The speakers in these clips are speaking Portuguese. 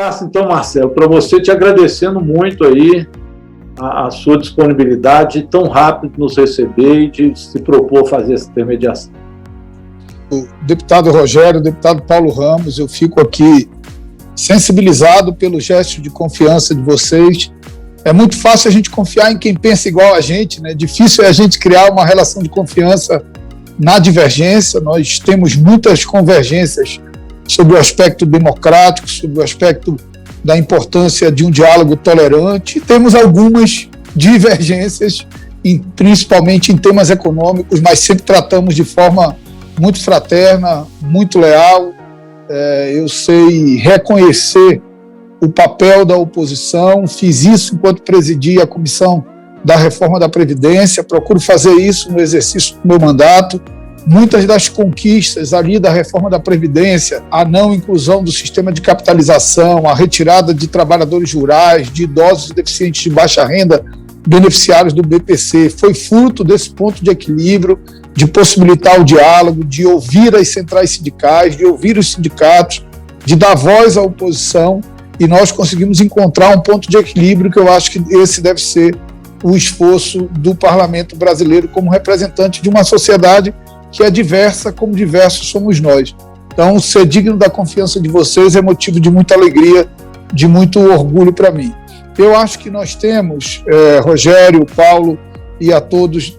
abraço, então, Marcelo, para você, te agradecendo muito aí a sua disponibilidade, tão rápido de nos receber e de se propor fazer essa intermediação. O deputado Rogério, o deputado Paulo Ramos, eu fico aqui sensibilizado pelo gesto de confiança de vocês. É muito fácil a gente confiar em quem pensa igual a gente, né? Difícil é a gente criar uma relação de confiança na divergência. Nós temos muitas convergências sobre o aspecto democrático, sobre o aspecto da importância de um diálogo tolerante. Temos algumas divergências, principalmente em temas econômicos, mas sempre tratamos de forma muito fraterna, muito leal. Eu sei reconhecer o papel da oposição, fiz isso enquanto presidi a Comissão da Reforma da Previdência, procuro fazer isso no exercício do meu mandato. Muitas das conquistas ali da reforma da Previdência, a não inclusão do sistema de capitalização, a retirada de trabalhadores rurais, de idosos e deficientes de baixa renda, beneficiários do BPC, foi fruto desse ponto de equilíbrio, de possibilitar o diálogo, de ouvir as centrais sindicais, de ouvir os sindicatos, de dar voz à oposição, e nós conseguimos encontrar um ponto de equilíbrio que eu acho que esse deve ser o esforço do parlamento brasileiro como representante de uma sociedade que é diversa, como diversos somos nós. Então, ser digno da confiança de vocês é motivo de muita alegria, de muito orgulho para mim. Eu acho que nós temos, Rogério, Paulo e a todos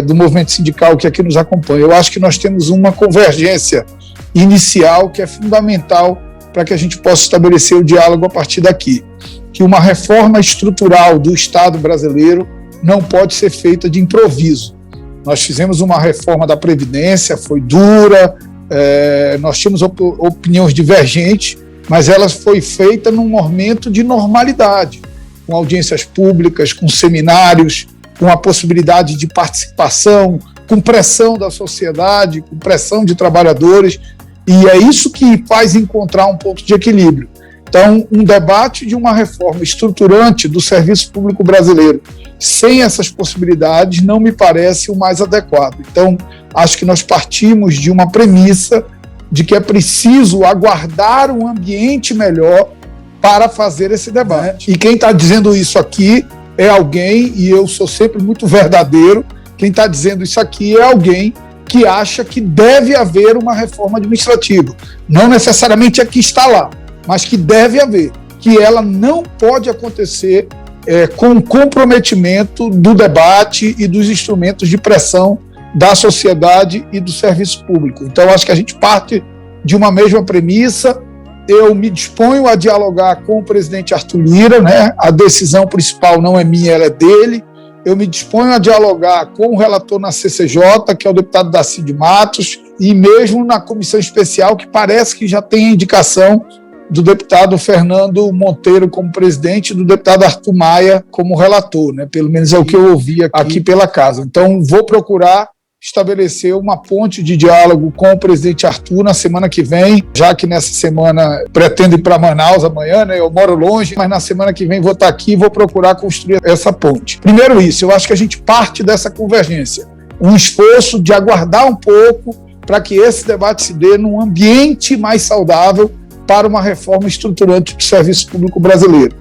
do movimento sindical que aqui nos acompanham, eu acho que nós temos uma convergência inicial que é fundamental para que a gente possa estabelecer o diálogo a partir daqui. Que uma reforma estrutural do Estado brasileiro não pode ser feita de improviso. Nós fizemos uma reforma da Previdência, foi dura, nós tínhamos opiniões divergentes, mas ela foi feita num momento de normalidade, com audiências públicas, com seminários, com a possibilidade de participação, com pressão da sociedade, com pressão de trabalhadores, e é isso que faz encontrar um ponto de equilíbrio. Então, um debate de uma reforma estruturante do serviço público brasileiro, sem essas possibilidades, não me parece o mais adequado. Então, acho que nós partimos de uma premissa de que é preciso aguardar um ambiente melhor para fazer esse debate. E quem está dizendo isso aqui é alguém, e eu sou sempre muito verdadeiro, quem está dizendo isso aqui é alguém que acha que deve haver uma reforma administrativa. Não necessariamente é que está lá, mas que deve haver, que ela não pode acontecer com o comprometimento do debate e dos instrumentos de pressão da sociedade e do serviço público. Então, acho que a gente parte de uma mesma premissa. Eu me disponho a dialogar com o presidente Arthur Lira, né? A decisão principal não é minha, ela é dele. Eu me disponho a dialogar com o relator na CCJ, que é o deputado Dacide Matos, e mesmo na comissão especial, que parece que já tem a indicação do deputado Fernando Monteiro como presidente e do deputado Arthur Maia como relator, né? Pelo menos é o que eu ouvi aqui pela casa. Então, vou procurar estabelecer uma ponte de diálogo com o presidente Arthur na semana que vem, já que nessa semana pretendo ir para Manaus amanhã, né? Eu moro longe, mas na semana que vem vou estar aqui e vou procurar construir essa ponte. Primeiro isso, eu acho que a gente parte dessa convergência, um esforço de aguardar um pouco para que esse debate se dê num ambiente mais saudável para uma reforma estruturante do serviço público brasileiro.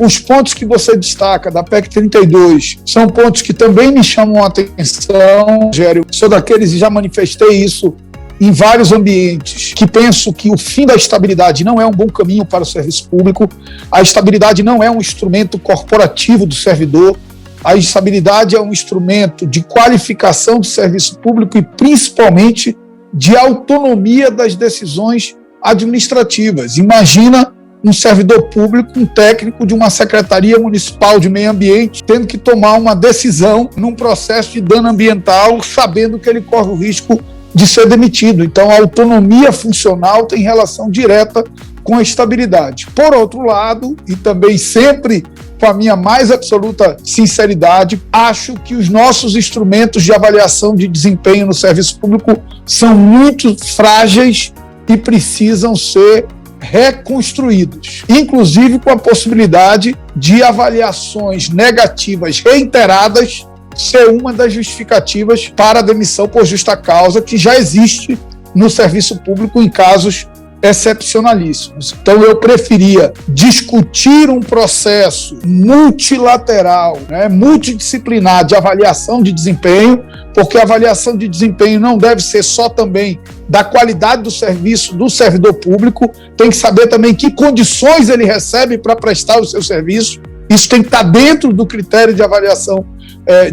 Os pontos que você destaca da PEC 32 são pontos que também me chamam a atenção, Rogério. Sou daqueles e já manifestei isso em vários ambientes, que penso que o fim da estabilidade não é um bom caminho para o serviço público, a estabilidade não é um instrumento corporativo do servidor, a estabilidade é um instrumento de qualificação do serviço público e principalmente de autonomia das decisões administrativas. Imagina um servidor público, um técnico de uma Secretaria Municipal de Meio Ambiente, tendo que tomar uma decisão num processo de dano ambiental, sabendo que ele corre o risco de ser demitido. Então, a autonomia funcional tem relação direta com a estabilidade. Por outro lado, e também sempre com a minha mais absoluta sinceridade, acho que os nossos instrumentos de avaliação de desempenho no serviço público são muito frágeis e precisam ser reconstruídos, inclusive com a possibilidade de avaliações negativas reiteradas ser uma das justificativas para a demissão por justa causa que já existe no serviço público em casos excepcionalíssimos. Então, eu preferia discutir um processo multilateral, multidisciplinar de avaliação de desempenho, porque a avaliação de desempenho não deve ser só também da qualidade do serviço do servidor público, tem que saber também que condições ele recebe para prestar o seu serviço. Isso tem que estar dentro do critério de avaliação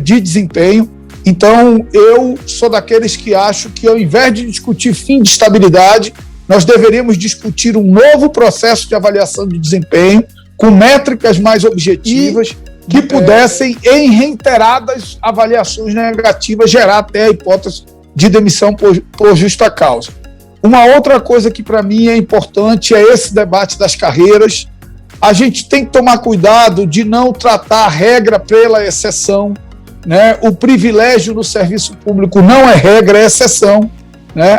de desempenho. Então, eu sou daqueles que acho que, ao invés de discutir fim de estabilidade, nós deveríamos discutir um novo processo de avaliação de desempenho, com métricas mais objetivas, que pudessem, em reiteradas avaliações negativas, gerar até a hipótese de demissão por justa causa. Uma outra coisa que, para mim, é importante é esse debate das carreiras. A gente tem que tomar cuidado de não tratar a regra pela exceção. O privilégio no serviço público não é regra, é exceção.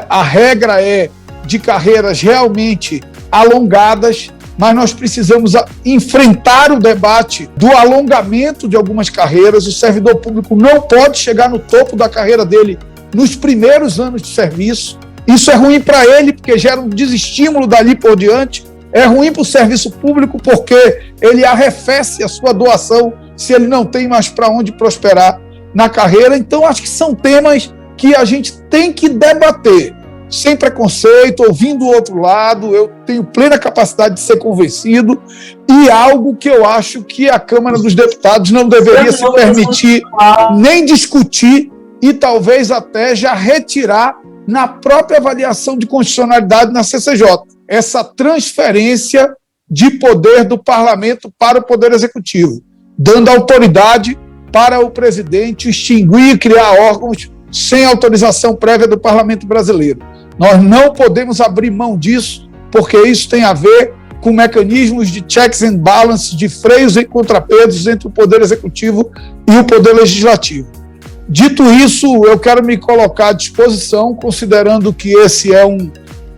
A regra é de carreiras realmente alongadas, mas nós precisamos enfrentar o debate do alongamento de algumas carreiras. O servidor público não pode chegar no topo da carreira dele nos primeiros anos de serviço. Isso é ruim para ele, porque gera um desestímulo dali por diante. É ruim para o serviço público, porque ele arrefece a sua doação se ele não tem mais para onde prosperar na carreira. Então, acho que são temas que a gente tem que debater, sem preconceito, ouvindo o outro lado. Eu tenho plena capacidade de ser convencido, e algo que eu acho que a Câmara dos Deputados não deveria se permitir nem discutir, e talvez até já retirar na própria avaliação de constitucionalidade na CCJ, essa transferência de poder do Parlamento para o Poder Executivo, dando autoridade para o presidente extinguir e criar órgãos sem autorização prévia do Parlamento brasileiro. Nós não podemos abrir mão disso, porque isso tem a ver com mecanismos de checks and balances, de freios e contrapesos entre o Poder Executivo e o Poder Legislativo. Dito isso, eu quero me colocar à disposição, considerando que esse é um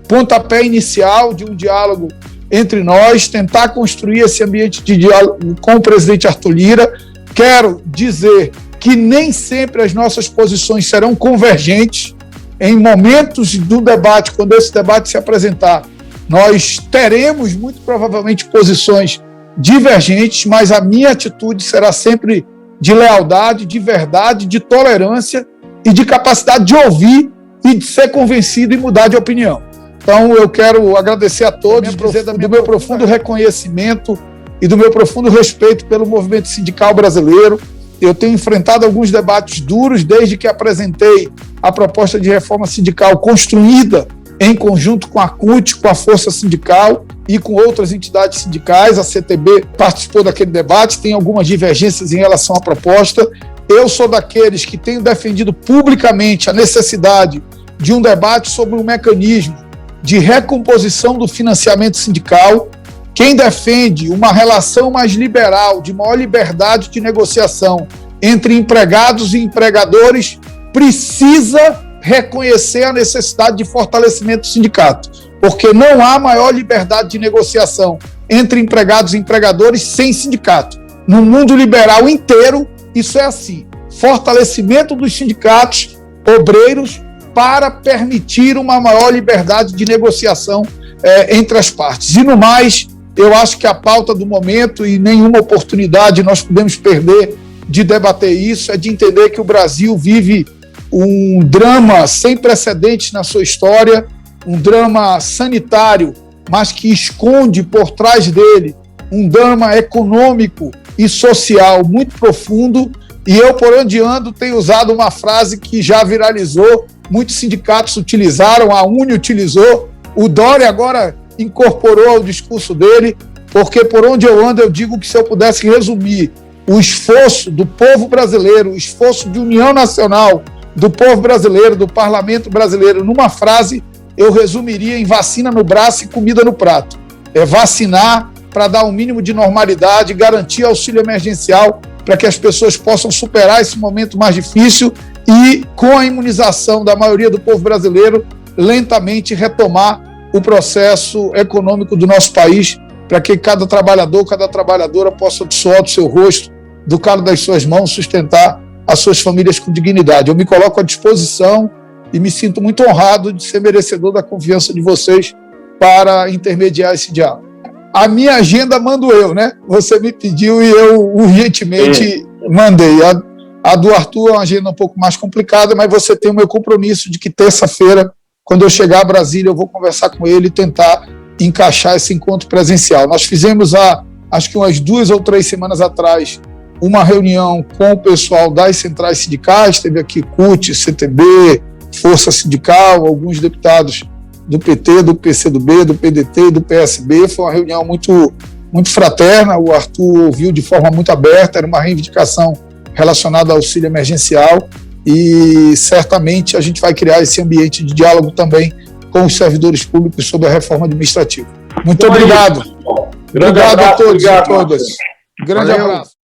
pontapé inicial de um diálogo entre nós, tentar construir esse ambiente de diálogo com o presidente Arthur Lira. Quero dizer que nem sempre as nossas posições serão convergentes. Em momentos do debate, quando esse debate se apresentar, nós teremos muito provavelmente posições divergentes, mas a minha atitude será sempre de lealdade, de verdade, de tolerância e de capacidade de ouvir e de ser convencido e mudar de opinião. Então, eu quero agradecer a todos, dizer do meu profundo reconhecimento e do meu profundo respeito pelo movimento sindical brasileiro. Eu tenho enfrentado alguns debates duros desde que apresentei a proposta de reforma sindical construída em conjunto com a CUT, com a Força Sindical e com outras entidades sindicais. A CTB participou daquele debate, tem algumas divergências em relação à proposta. Eu sou daqueles que tenho defendido publicamente a necessidade de um debate sobre um mecanismo de recomposição do financiamento sindical. Quem defende uma relação mais liberal, de maior liberdade de negociação entre empregados e empregadores, precisa reconhecer a necessidade de fortalecimento do sindicato, porque não há maior liberdade de negociação entre empregados e empregadores sem sindicato. No mundo liberal inteiro, isso é assim: fortalecimento dos sindicatos obreiros para permitir uma maior liberdade de negociação entre as partes. E no mais, eu acho que a pauta do momento, e nenhuma oportunidade nós podemos perder de debater isso, é de entender que o Brasil vive um drama sem precedentes na sua história, um drama sanitário, mas que esconde por trás dele um drama econômico e social muito profundo. E eu, por onde ando, tenho usado uma frase que já viralizou, muitos sindicatos utilizaram, a UNE utilizou, o Dória agora incorporou ao discurso dele, porque por onde eu ando eu digo que, se eu pudesse resumir o esforço do povo brasileiro, o esforço de união nacional do povo brasileiro, do parlamento brasileiro, numa frase, eu resumiria em vacina no braço e comida no prato. É vacinar para dar um mínimo de normalidade, garantir auxílio emergencial para que as pessoas possam superar esse momento mais difícil e, com a imunização da maioria do povo brasileiro, lentamente retomar o processo econômico do nosso país, para que cada trabalhador, cada trabalhadora possa, do suor do seu rosto, do calo das suas mãos, sustentar as suas famílias com dignidade. Eu me coloco à disposição e me sinto muito honrado de ser merecedor da confiança de vocês para intermediar esse diálogo. A minha agenda mando eu, né? Você me pediu e eu urgentemente mandei. A do Arthur é uma agenda um pouco mais complicada, mas você tem o meu compromisso de que terça-feira, quando eu chegar a Brasília, eu vou conversar com ele e tentar encaixar esse encontro presencial. Nós fizemos, acho que umas 2 ou 3 semanas atrás, uma reunião com o pessoal das centrais sindicais, teve aqui CUT, CTB, Força Sindical, alguns deputados do PT, do PCdoB, do PDT e do PSB. Foi uma reunião muito, muito fraterna, o Arthur ouviu de forma muito aberta, era uma reivindicação relacionada ao auxílio emergencial e certamente a gente vai criar esse ambiente de diálogo também com os servidores públicos sobre a reforma administrativa. Muito obrigado. Grande abraço, a todos e a todas. Grande abraço.